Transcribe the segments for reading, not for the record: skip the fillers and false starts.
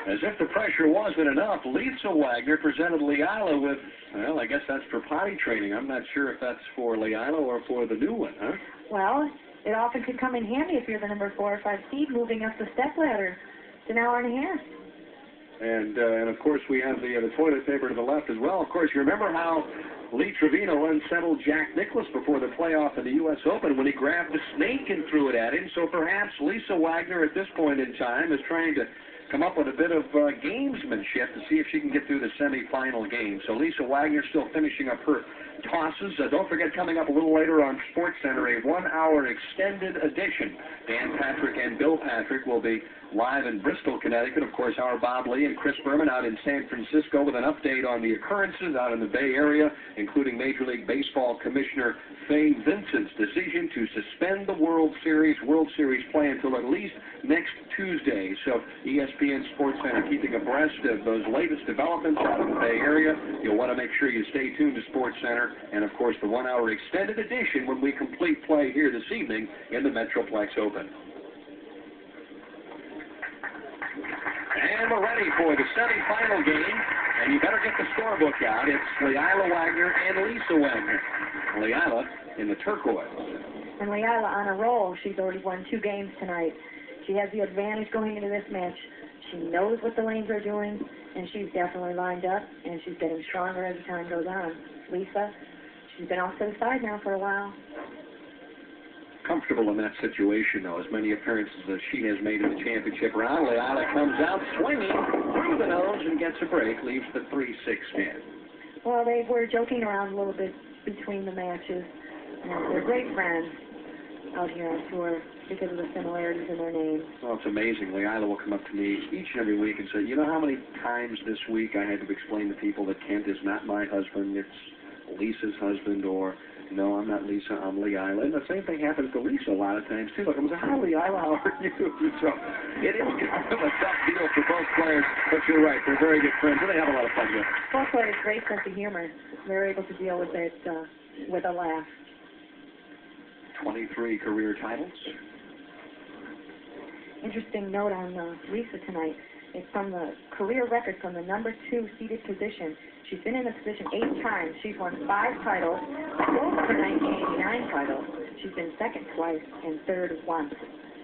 As if the pressure wasn't enough, Lisa Wagner presented Leila with, well, I guess that's for potty training. I'm not sure if that's for Leila or for the new one, huh? Well, it often could come in handy if you're the number 4 or 5 seed moving up the step ladder. It's an hour and a half. And of course, we have the toilet paper to the left as well. Of course, you remember how Lee Trevino unsettled Jack Nicklaus before the playoff in the U.S. Open when he grabbed a snake and threw it at him. So perhaps Lisa Wagner at this point in time is trying to come up with a bit of gamesmanship to see if she can get through the semifinal game. So Lisa Wagner still finishing up her tosses. Don't forget, coming up a little later on SportsCenter, a 1-hour extended edition. Dan Patrick and Bill Patrick will be live in Bristol, Connecticut. Of course, our Bob Lee and Chris Berman out in San Francisco with an update on the occurrences out in the Bay Area, including Major League Baseball Commissioner Fay Vincent's decision to suspend the World Series play until at least next Tuesday. So ESPN SportsCenter keeping abreast of those latest developments out in the Bay Area. You'll want to make sure you stay tuned to SportsCenter and, of course, the 1-hour extended edition when we complete play here this evening in the Metroplex Open. And we're ready for the semifinal game, and you better get the scorebook out. It's Leila Wagner and Lisa Wagner. Leila in the turquoise. And Leila on a roll. She's already won 2 games tonight. She has the advantage going into this match. She knows what the lanes are doing, and she's definitely lined up, and she's getting stronger as time goes on. Lisa, she's been off to the side now for a while. Comfortable in that situation, though, as many appearances as she has made in the championship round. Leila comes out swinging through the nose and gets a break, leaves the 3-6 stand. Well, they were joking around a little bit between the matches, and they're great friends out here on tour because of the similarities in their names. Well, it's amazing. Leila will come up to me each and every week and say, you know how many times this week I had to explain to people that Kent is not my husband, it's Lisa's husband, or no, I'm not Lisa, I'm Leila. And the same thing happens to Lisa a lot of times, too. Like, I'm saying, hi, Leila, how are you? So it is kind of a tough deal for both players, but you're right, they're very good friends, and they have a lot of fun with it. Both players, great sense of humor. They're able to deal with it with a laugh. 23 career titles. Interesting note on Lisa tonight. It's from the career record from the number 2 seeded position. She's been in the position 8 times. She's won 5 titles, both of her 1989 titles. She's been second twice and third once.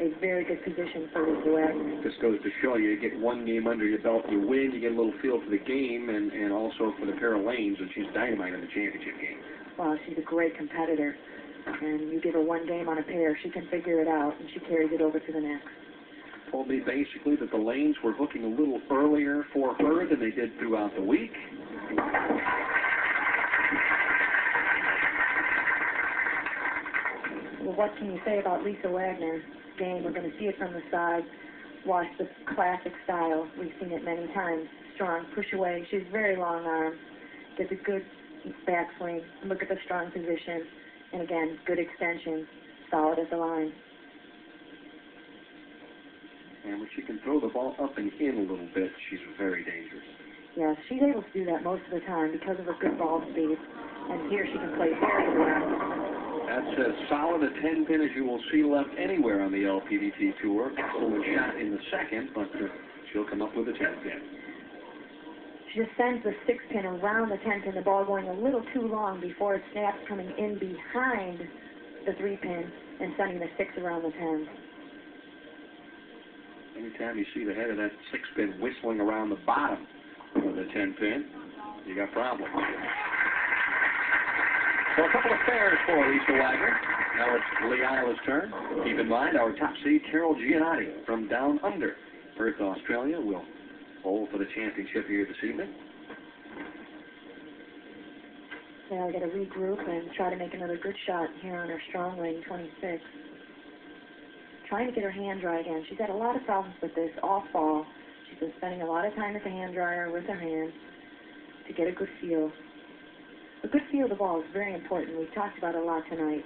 A very good position for Lisa Wagner. This goes to show you get 1 game under your belt, you win, you get a little feel for the game and also for the pair of lanes, and she's dynamite in the championship game. Well, she's a great competitor. And you give her 1 game on a pair, she can figure it out, and she carries it over to the next. Told me basically that the lanes were booking a little earlier for her than they did throughout the week. Well, what can you say about Lisa Wagner's game? We're going to see it from the side. Watch the classic style. We've seen it many times. Strong, push away. She's very long arm. Gets a good backswing. Look at the strong position. And again, good extension. Solid at the line. And when she can throw the ball up and in a little bit, she's very dangerous. Yes, she's able to do that most of the time because of her good ball speed. And here she can play very well. That's as solid a 10-pin as you will see left anywhere on the LPBT Tour. Excellent shot in the second, but she'll come up with a 10-pin. She just sends the 6-pin around the 10-pin, the ball going a little too long before it snaps, coming in behind the 3-pin and sending the 6 around the 10. Anytime you see the head of that 6-pin whistling around the bottom of the 10-pin, you got problems. So a couple of fares for Lisa Wagner. Now it's Leila's turn. Keep in mind, our top seed, Carol Giannotti from down under Perth, Australia, will bowl for the championship here this evening. Now I got to regroup and try to make another good shot here on her strong lane, 26. Trying to get her hand dry again. She's had a lot of problems with this all fall. She's been spending a lot of time at the hand dryer with her hands to get a good feel. A good feel of the ball is very important. We've talked about it a lot tonight.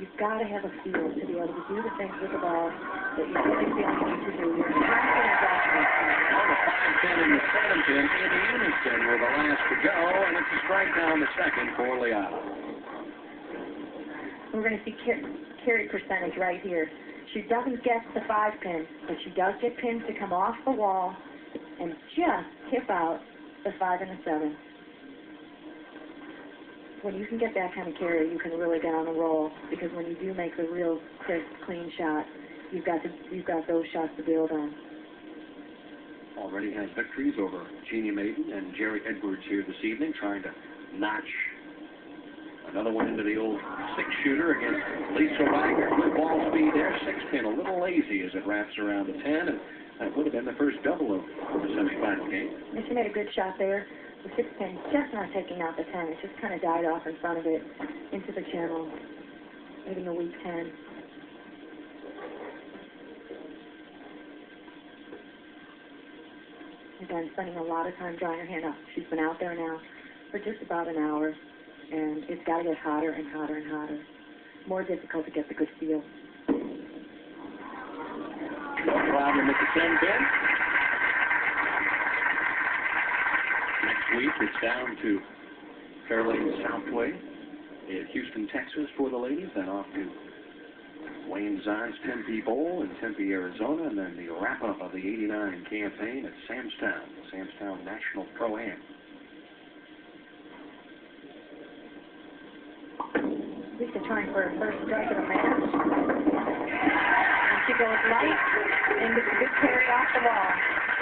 You've got to have a feel to be able to do the things with the ball that you really feel you need to do. You're confident Well, the 5-pin and the 7-pin in unison were the last to go, and it's a strike down the second for Leila. We're going to see carry percentage right here. She doesn't get the 5-pin, but she does get pins to come off the wall and just tip out the 5 and the 7. When you can get that kind of carry, you can really get on a roll, because when you do make the real crisp, clean shot, you've got those shots to build on. Already has victories over Jeannie Maiden and Jerry Edwards here this evening, trying to notch another one into the old 6-shooter against Lisa Wagner. Good ball speed there. 6-pin a little lazy as it wraps around the 10, and that would have been the first double of the semifinal game. And she made a good shot there. The 6-pin just not taking out the 10. It just kind of died off in front of it into the channel, making a weak 10. Again, spending a lot of time drying her hand up. She's been out there now for just about an hour, and it's got to get hotter and hotter and hotter. More difficult to get the good feel. No problem with the 10-pin. Next week, it's down to Fairlane Southway in Houston, Texas for the ladies, then off to Wayne Zahn's Tempe Bowl in Tempe, Arizona, and then the wrap-up of the '89 campaign at Samstown National Pro-Am. Lisa trying for her first strike of the match. And she goes light and gets a good carry off the wall,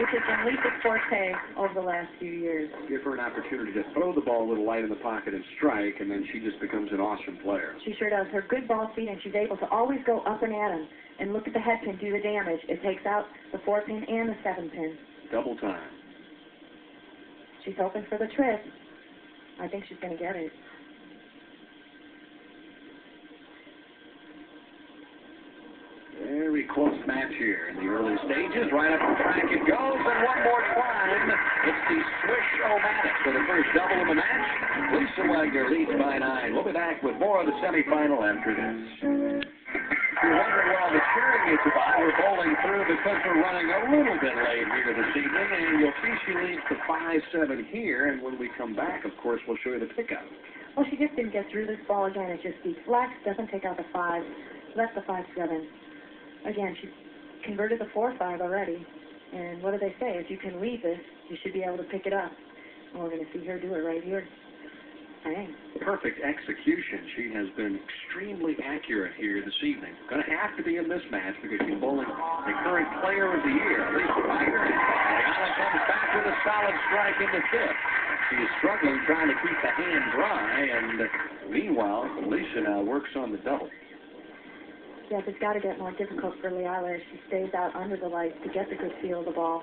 which has been Lisa's forte over the last few years. Give her an opportunity to throw the ball a little light in the pocket and strike, and then she just becomes an awesome player. She sure does. Her good ball speed, and she's able to always go up and at him and look at the head pin, do the damage. It takes out the 4-pin and the 7-pin. Double time. She's hoping for the trip. I think she's going to get it. Very close match here in the early stages. Right up the track it goes, and one more climb. It's the Swish-O-Matic for the first double of the match. Lisa Wagner leads by 9. We'll be back with more of the semifinal after this. If you're wondering where all the cheering is about, we're bowling through because we're running a little bit late here this evening, and you'll see she leads the 5-7 here, and when we come back, of course, we'll show you the pickup. Well, she just didn't get through this ball again. It just deflects, doesn't take out the 5, left the 5-7. Again, she's converted the 4-5 already. And what do they say? If you can leave this, you should be able to pick it up. And we're going to see her do it right here. Bang. Perfect execution. She has been extremely accurate here this evening. Going to have to be in this match because she's bowling the current player of the year, Lisa Wagner. And Yana comes back with a solid strike in the 5th. She is struggling trying to keep the hand dry, and meanwhile, Lisa now works on the double. Yes, it's got to get more difficult for Leila as she stays out under the lights to get the good feel of the ball.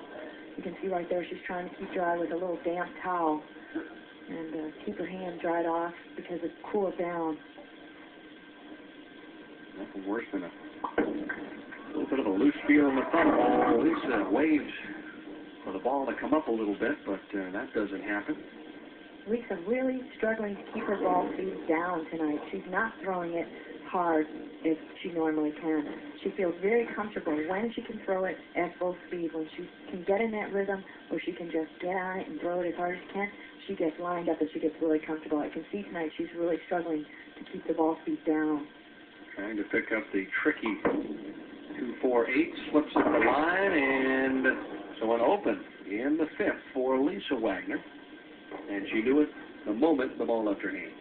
You can see right there she's trying to keep dry with a little damp towel and keep her hand dried off because it cools down. Nothing worse than a little bit of a loose feel in the front ball. Lisa waves for the ball to come up a little bit, but that doesn't happen. Lisa really struggling to keep her ball speed down tonight. She's not throwing it hard as she normally can. She feels very comfortable when she can throw it at full speed. When she can get in that rhythm where she can just get on it and throw it as hard as she can, she gets lined up and she gets really comfortable. I can see tonight she's really struggling to keep the ball speed down. Trying to pick up the tricky 2-4-8, slips at the line, and so an open in the 5th for Lisa Wagner. And she knew it the moment the ball left her hand.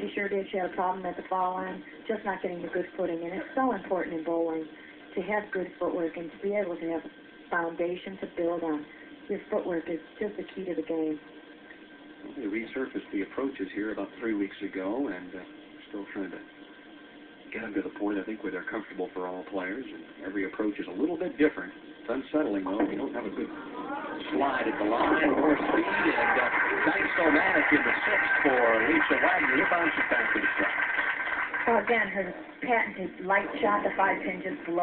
She sure did. She had a problem at the foul line, just not getting the good footing. And it's so important in bowling to have good footwork and to be able to have a foundation to build on. Your footwork is just the key to the game. Well, they resurfaced the approaches here about 3 weeks ago, and still trying to get them to the point, I think, where they're comfortable for all players. And every approach is a little bit different. It's unsettling, though. You don't have a good slide at the line, more speed, and Dynamo-matic in the 6th for Lisa Wagner. Who bounces back to the strike? Well, again, her patented light shot, the 5-pin just below.